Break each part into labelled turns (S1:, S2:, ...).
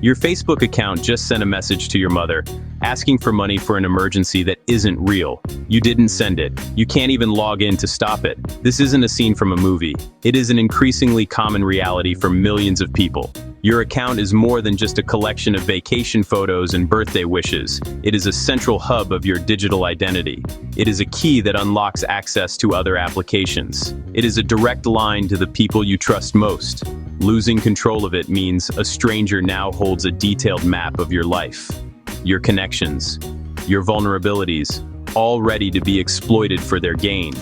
S1: Your Facebook account just sent a message to your mother, asking for money for an emergency that isn't real. You didn't send it. You can't even log in to stop it. This isn't a scene from a movie. It is an increasingly common reality for millions of people. Your account is more than just a collection of vacation photos and birthday wishes. It is a central hub of your digital identity. It is a key that unlocks access to other applications. It is a direct line to the people you trust most. Losing control of it means a stranger now holds a detailed map of your life, your connections, your vulnerabilities, all ready to be exploited for their gain.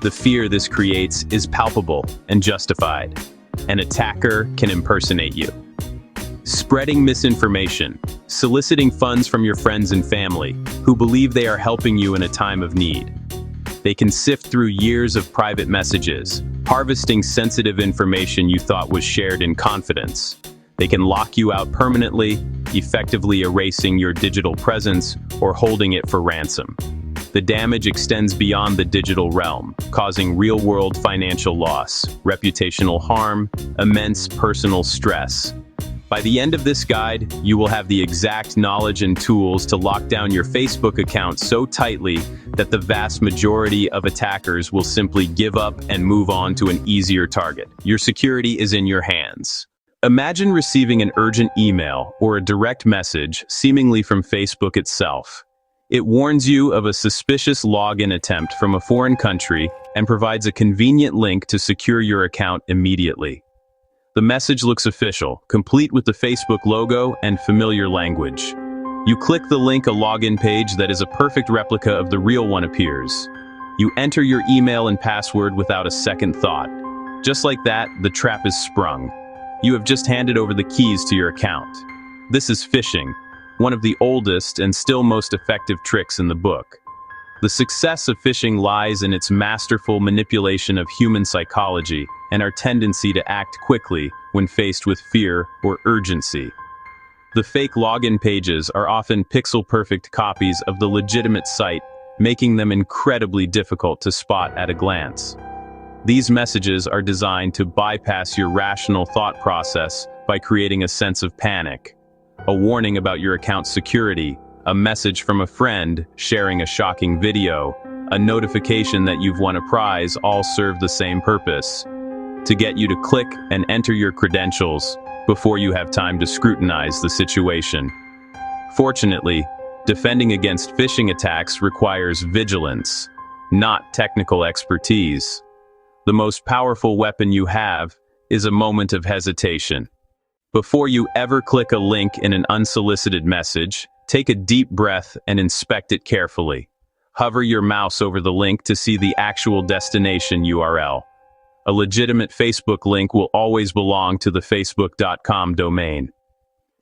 S1: The fear this creates is palpable and justified. An attacker can impersonate you. Spreading misinformation, soliciting funds from your friends and family who believe they are helping you in a time of need. They can sift through years of private messages, harvesting sensitive information you thought was shared in confidence. They can lock you out permanently, effectively erasing your digital presence or holding it for ransom. The damage extends beyond the digital realm, causing real-world financial loss, reputational harm, immense personal stress. By the end of this guide, you will have the exact knowledge and tools to lock down your Facebook account so tightly that the vast majority of attackers will simply give up and move on to an easier target. Your security is in your hands. Imagine receiving an urgent email or a direct message seemingly from Facebook itself. It warns you of a suspicious login attempt from a foreign country and provides a convenient link to secure your account immediately. The message looks official, complete with the Facebook logo and familiar language. You click the link, a login page that is a perfect replica of the real one appears. You enter your email and password without a second thought. Just like that, the trap is sprung. You have just handed over the keys to your account. This is phishing, one of the oldest and still most effective tricks in the book. The success of phishing lies in its masterful manipulation of human psychology and our tendency to act quickly when faced with fear or urgency. The fake login pages are often pixel-perfect copies of the legitimate site, making them incredibly difficult to spot at a glance. These messages are designed to bypass your rational thought process by creating a sense of panic. A warning about your account's security, a message from a friend sharing a shocking video, a notification that you've won a prize all serve the same purpose: to get you to click and enter your credentials before you have time to scrutinize the situation. Fortunately, defending against phishing attacks requires vigilance, not technical expertise. The most powerful weapon you have is a moment of hesitation. Before you ever click a link in an unsolicited message, take a deep breath and inspect it carefully. Hover your mouse over the link to see the actual destination URL. A legitimate Facebook link will always belong to the facebook.com domain.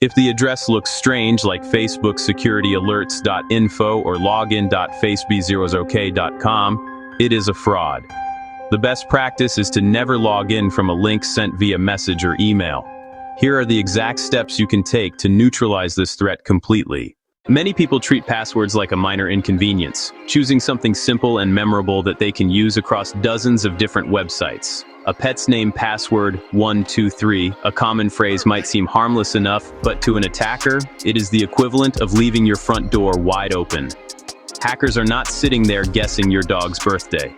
S1: If the address looks strange, like facebooksecurityalerts.info or login.facebookzerosok.com, it is a fraud. The best practice is to never log in from a link sent via message or email. Here are the exact steps you can take to neutralize this threat completely. Many people treat passwords like a minor inconvenience, choosing something simple and memorable that they can use across dozens of different websites. A pet's name password 123, a common phrase, might seem harmless enough, but to an attacker, it is the equivalent of leaving your front door wide open. Hackers are not sitting there guessing your dog's birthday.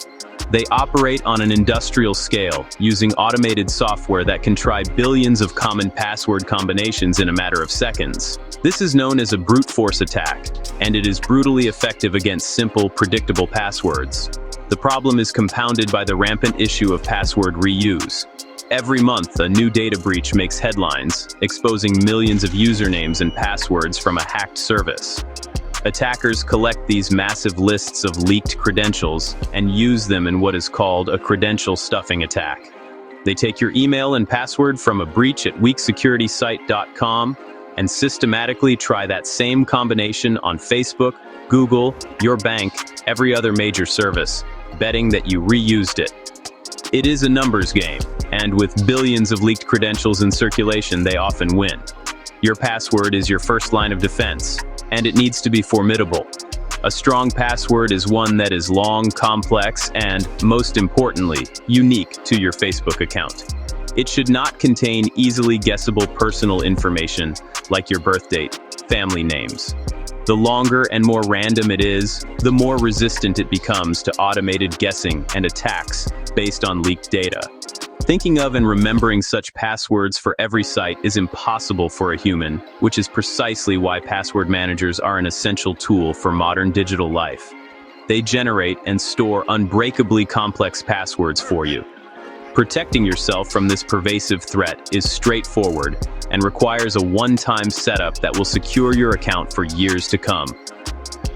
S1: They operate on an industrial scale, using automated software that can try billions of common password combinations in a matter of seconds. This is known as a brute force attack, and it is brutally effective against simple, predictable passwords. The problem is compounded by the rampant issue of password reuse. Every month, a new data breach makes headlines, exposing millions of usernames and passwords from a hacked service. Attackers collect these massive lists of leaked credentials and use them in what is called a credential stuffing attack. They take your email and password from a breach at weaksecuritysite.com and systematically try that same combination on Facebook, Google, your bank, every other major service, betting that you reused it. It is a numbers game, and with billions of leaked credentials in circulation, they often win. Your password is your first line of defense, and it needs to be formidable. A strong password is one that is long, complex, and, most importantly, unique to your Facebook account. It should not contain easily guessable personal information like your birth date, family names. The longer and more random it is, the more resistant it becomes to automated guessing and attacks based on leaked data. Thinking of and remembering such passwords for every site is impossible for a human, which is precisely why password managers are an essential tool for modern digital life. They generate and store unbreakably complex passwords for you. Protecting yourself from this pervasive threat is straightforward and requires a one-time setup that will secure your account for years to come.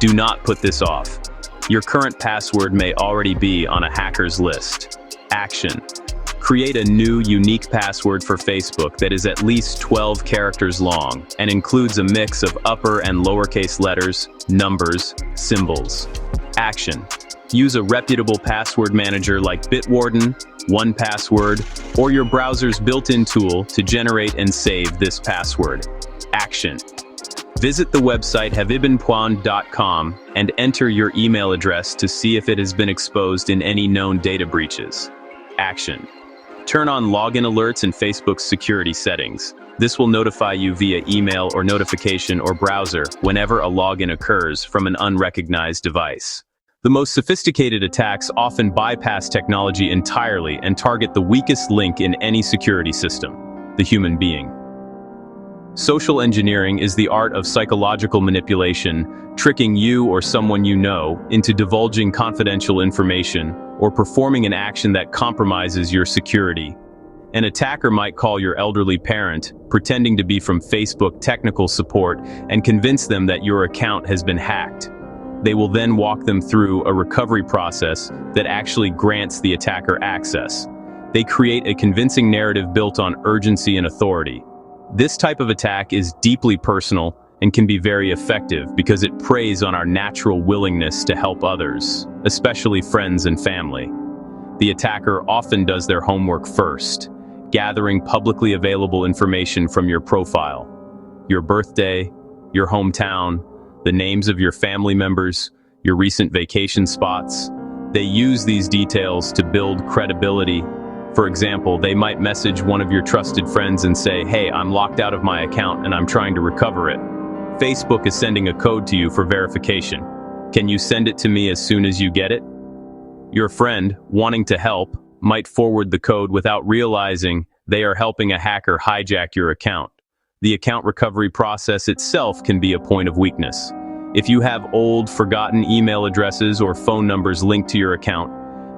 S1: Do not put this off. Your current password may already be on a hacker's list. Action. Create a new, unique password for Facebook that is at least 12 characters long and includes a mix of upper and lowercase letters, numbers, symbols. Action. Use a reputable password manager like Bitwarden, 1Password, or your browser's built-in tool to generate and save this password. Action. Visit the website havibenpound.com and enter your email address to see if it has been exposed in any known data breaches. Action. Turn on login alerts in Facebook's security settings. This will notify you via email or notification or browser whenever a login occurs from an unrecognized device. The most sophisticated attacks often bypass technology entirely and target the weakest link in any security system, the human being. Social engineering is the art of psychological manipulation, tricking you or someone you know into divulging confidential information or performing an action that compromises your security. An attacker might call your elderly parent, pretending to be from Facebook technical support, and convince them that your account has been hacked. They will then walk them through a recovery process that actually grants the attacker access. They create a convincing narrative built on urgency and authority. This type of attack is deeply personal and can be very effective because it preys on our natural willingness to help others, especially friends and family. The attacker often does their homework first, gathering publicly available information from your profile, your birthday, your hometown, the names of your family members, your recent vacation spots. They use these details to build credibility. For example, they might message one of your trusted friends and say, "Hey, I'm locked out of my account and I'm trying to recover it. Facebook is sending a code to you for verification. Can you send it to me as soon as you get it?" Your friend, wanting to help, might forward the code without realizing they are helping a hacker hijack your account. The account recovery process itself can be a point of weakness. If you have old, forgotten email addresses or phone numbers linked to your account,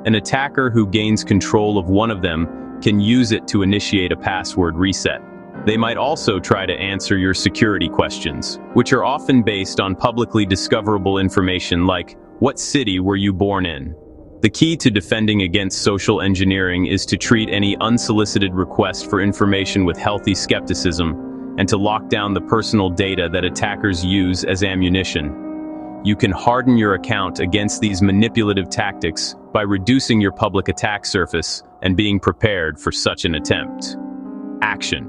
S1: an attacker who gains control of one of them can use it to initiate a password reset. They might also try to answer your security questions, which are often based on publicly discoverable information like, what city were you born in? The key to defending against social engineering is to treat any unsolicited request for information with healthy skepticism and to lock down the personal data that attackers use as ammunition. You can harden your account against these manipulative tactics by reducing your public attack surface and being prepared for such an attempt. Action.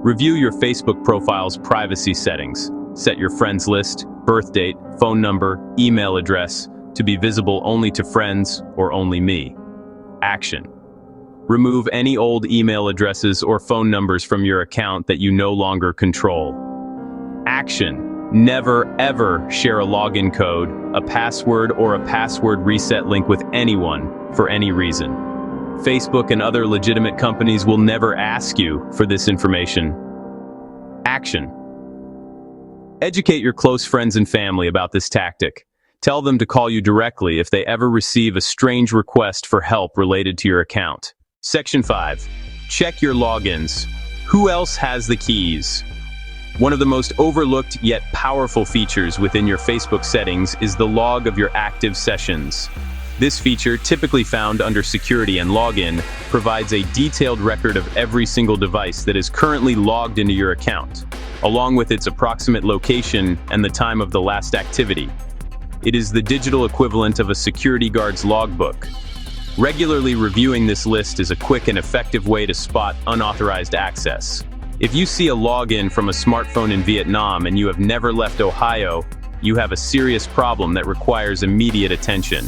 S1: Review your Facebook profile's privacy settings. Set your friends list, birth date, phone number, email address to be visible only to friends or only me. Action. Remove any old email addresses or phone numbers from your account that you no longer control. Action. Never, ever share a login code, a password, or a password reset link with anyone for any reason. Facebook and other legitimate companies will never ask you for this information. Action. Educate your close friends and family about this tactic. Tell them to call you directly if they ever receive a strange request for help related to your account. Section 5. Check your logins. Who else has the keys? One of the most overlooked yet powerful features within your Facebook settings is the log of your active sessions. This feature, typically found under Security and Login, provides a detailed record of every single device that is currently logged into your account, along with its approximate location and the time of the last activity. It is the digital equivalent of a security guard's logbook. Regularly reviewing this list is a quick and effective way to spot unauthorized access. If you see a login from a smartphone in Vietnam and you have never left Ohio, you have a serious problem that requires immediate attention.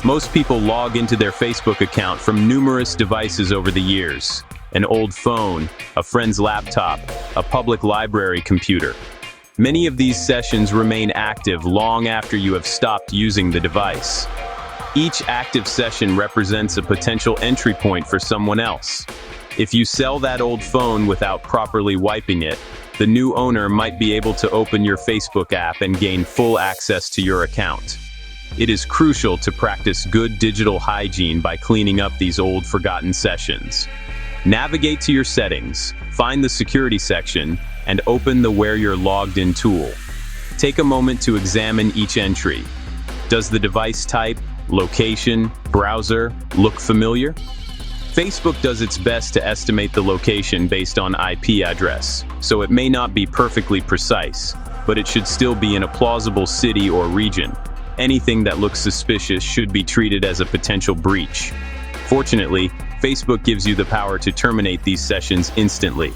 S1: Most people log into their Facebook account from numerous devices over the years, an old phone, a friend's laptop, a public library computer. Many of these sessions remain active long after you have stopped using the device. Each active session represents a potential entry point for someone else. If you sell that old phone without properly wiping it, the new owner might be able to open your Facebook app and gain full access to your account. It is crucial to practice good digital hygiene by cleaning up these old forgotten sessions. Navigate to your settings, find the security section, and open the Where You're Logged In tool. Take a moment to examine each entry. Does the device type, location, browser look familiar? Facebook does its best to estimate the location based on IP address, so it may not be perfectly precise, but it should still be in a plausible city or region. Anything that looks suspicious should be treated as a potential breach. Fortunately, Facebook gives you the power to terminate these sessions instantly.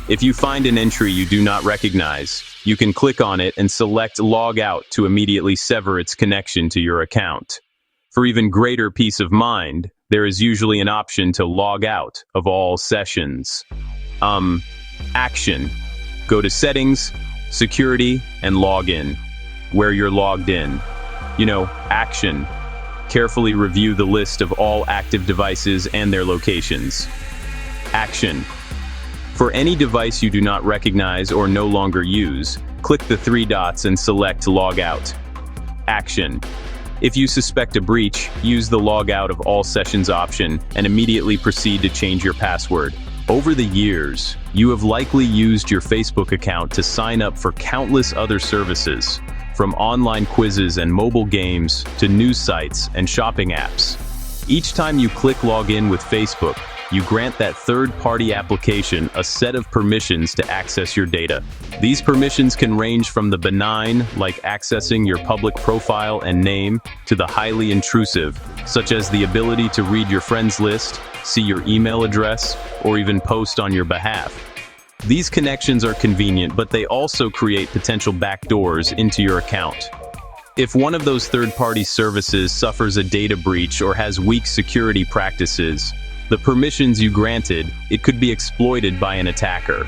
S1: If you find an entry you do not recognize, you can click on it and select Log Out to immediately sever its connection to your account. For even greater peace of mind, there is usually an option to log out of all sessions. Action. Go to Settings, Security, and Log In. Where you're logged in. Action. Carefully review the list of all active devices and their locations. Action. For any device you do not recognize or no longer use, click the three dots and select Log Out. Action. If you suspect a breach, use the Log Out of all sessions option and immediately proceed to change your password. Over the years, you have likely used your Facebook account to sign up for countless other services, from online quizzes and mobile games to news sites and shopping apps. Each time you click Log In with Facebook, you grant that third-party application a set of permissions to access your data. These permissions can range from the benign, like accessing your public profile and name, to the highly intrusive, such as the ability to read your friends list, see your email address, or even post on your behalf. These connections are convenient, but they also create potential backdoors into your account. If one of those third-party services suffers a data breach or has weak security practices, the permissions you granted, it could be exploited by an attacker.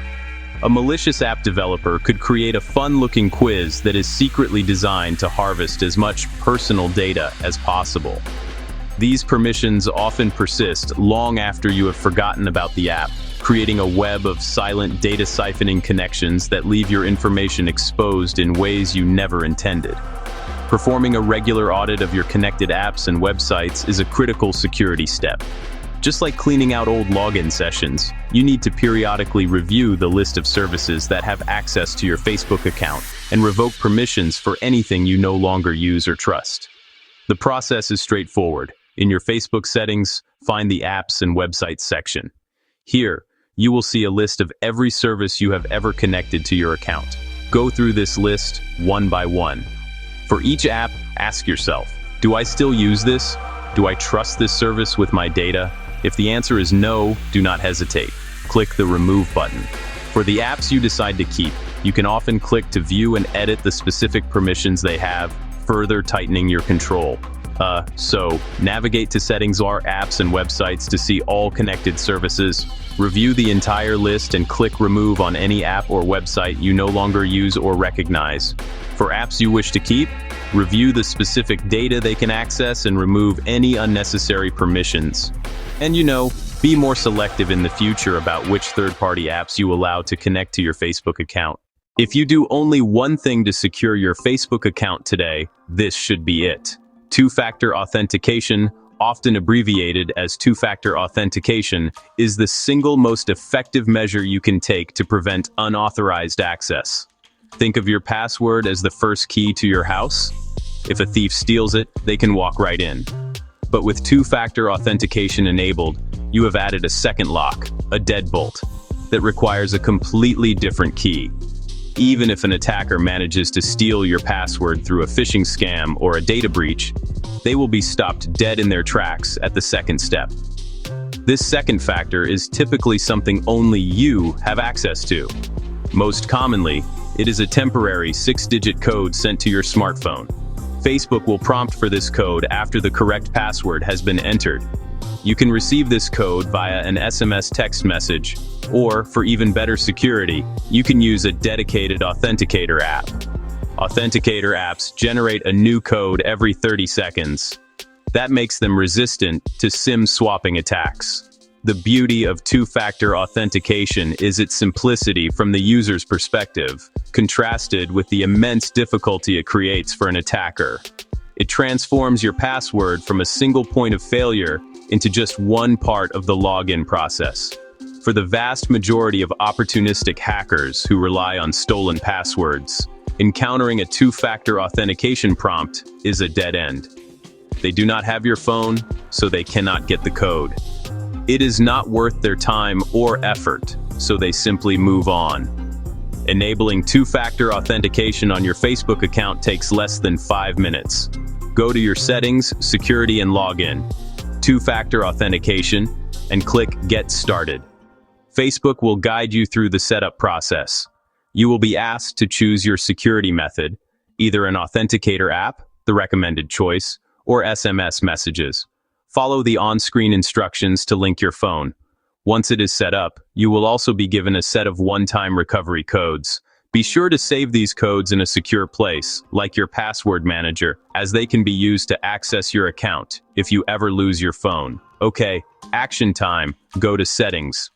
S1: A malicious app developer could create a fun-looking quiz that is secretly designed to harvest as much personal data as possible. These permissions often persist long after you have forgotten about the app, creating a web of silent data siphoning connections that leave your information exposed in ways you never intended. Performing a regular audit of your connected apps and websites is a critical security step. Just like cleaning out old login sessions, you need to periodically review the list of services that have access to your Facebook account and revoke permissions for anything you no longer use or trust. The process is straightforward. In your Facebook settings, find the Apps and Websites section. Here, you will see a list of every service you have ever connected to your account. Go through this list one by one. For each app, ask yourself, do I still use this? Do I trust this service with my data? If the answer is no, do not hesitate. Click the Remove button. For the apps you decide to keep, you can often click to view and edit the specific permissions they have, further tightening your control. So, navigate to Settings or Apps and Websites to see all connected services. Review the entire list and click Remove on any app or website you no longer use or recognize. For apps you wish to keep, review the specific data they can access and remove any unnecessary permissions. And be more selective in the future about which third-party apps you allow to connect to your Facebook account. If you do only one thing to secure your Facebook account today, this should be it. Two-factor authentication, often abbreviated as two-factor authentication, is the single most effective measure you can take to prevent unauthorized access. Think of your password as the first key to your house. If a thief steals it, they can walk right in. But with two-factor authentication enabled, you have added a second lock, a deadbolt, that requires a completely different key. Even if an attacker manages to steal your password through a phishing scam or a data breach, they will be stopped dead in their tracks at the second step. This second factor is typically something only you have access to. Most commonly, it is a temporary 6-digit code sent to your smartphone. Facebook will prompt for this code after the correct password has been entered. You can receive this code via an SMS text message, or, for even better security, you can use a dedicated authenticator app. Authenticator apps generate a new code every 30 seconds. That makes them resistant to SIM swapping attacks. The beauty of two-factor authentication is its simplicity from the user's perspective, contrasted with the immense difficulty it creates for an attacker. It transforms your password from a single point of failure into just one part of the login process. For the vast majority of opportunistic hackers who rely on stolen passwords, encountering a two-factor authentication prompt is a dead end. They do not have your phone, so they cannot get the code. It is not worth their time or effort, so they simply move on. Enabling two-factor authentication on your Facebook account takes less than 5 minutes. Go to your settings, security, and login, two-factor authentication, and click Get Started. Facebook will guide you through the setup process. You will be asked to choose your security method, either an authenticator app, the recommended choice, or SMS messages. Follow the on-screen instructions to link your phone. Once it is set up, you will also be given a set of one-time recovery codes. Be sure to save these codes in a secure place, like your password manager, as they can be used to access your account if you ever lose your phone. Okay, action time. Go to Settings,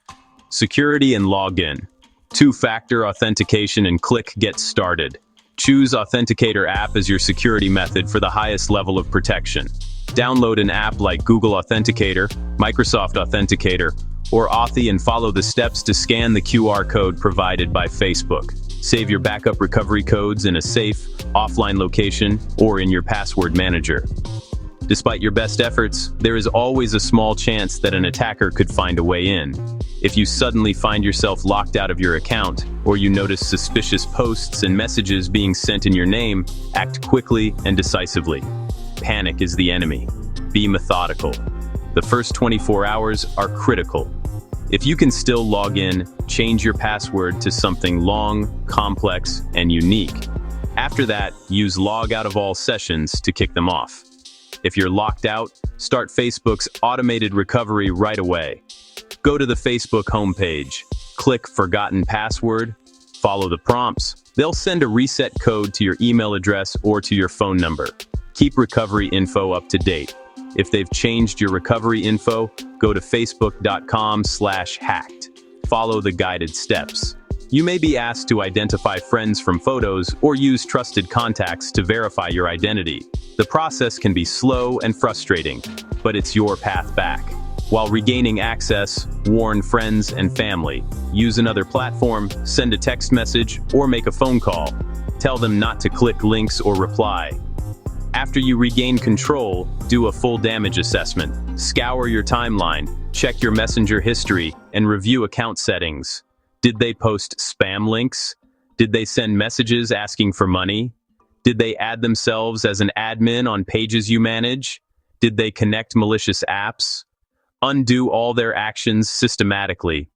S1: Security and Login, Two-factor authentication, and click Get Started. Choose Authenticator app as your security method for the highest level of protection. Download an app like Google Authenticator, Microsoft Authenticator, or Authy and follow the steps to scan the QR code provided by Facebook. Save your backup recovery codes in a safe, offline location or in your password manager. Despite your best efforts, there is always a small chance that an attacker could find a way in. If you suddenly find yourself locked out of your account, or you notice suspicious posts and messages being sent in your name, act quickly and decisively. Panic is the enemy. Be methodical. The first 24 hours are critical. If you can still log in, change your password to something long, complex, and unique. After that, use log out of all sessions to kick them off. If you're locked out, start Facebook's automated recovery right away. Go to the Facebook homepage, click Forgotten Password, follow the prompts. They'll send a reset code to your email address or to your phone number. Keep recovery info up to date. If they've changed your recovery info, go to facebook.com/hacked. Follow the guided steps. You may be asked to identify friends from photos or use trusted contacts to verify your identity. The process can be slow and frustrating, but it's your path back. While regaining access, warn friends and family. Use another platform, send a text message, or make a phone call. Tell them not to click links or reply. After you regain control, do a full damage assessment. Scour your timeline, check your messenger history, and review account settings. Did they post spam links? Did they send messages asking for money? Did they add themselves as an admin on pages you manage? Did they connect malicious apps? Undo all their actions systematically.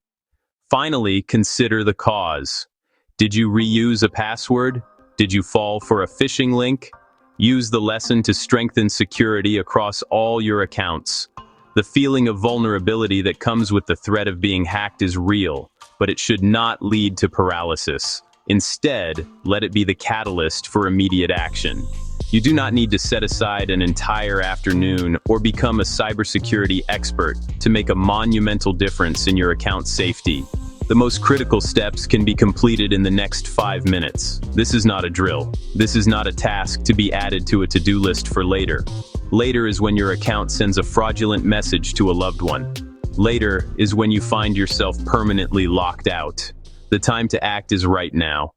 S1: Finally, consider the cause. Did you reuse a password? Did you fall for a phishing link? Use the lesson to strengthen security across all your accounts. The feeling of vulnerability that comes with the threat of being hacked is real, but it should not lead to paralysis. Instead, let it be the catalyst for immediate action. You do not need to set aside an entire afternoon or become a cybersecurity expert to make a monumental difference in your account safety. The most critical steps can be completed in the next 5 minutes. This is not a drill. This is not a task to be added to a to-do list for later. Later is when your account sends a fraudulent message to a loved one. Later is when you find yourself permanently locked out. The time to act is right now.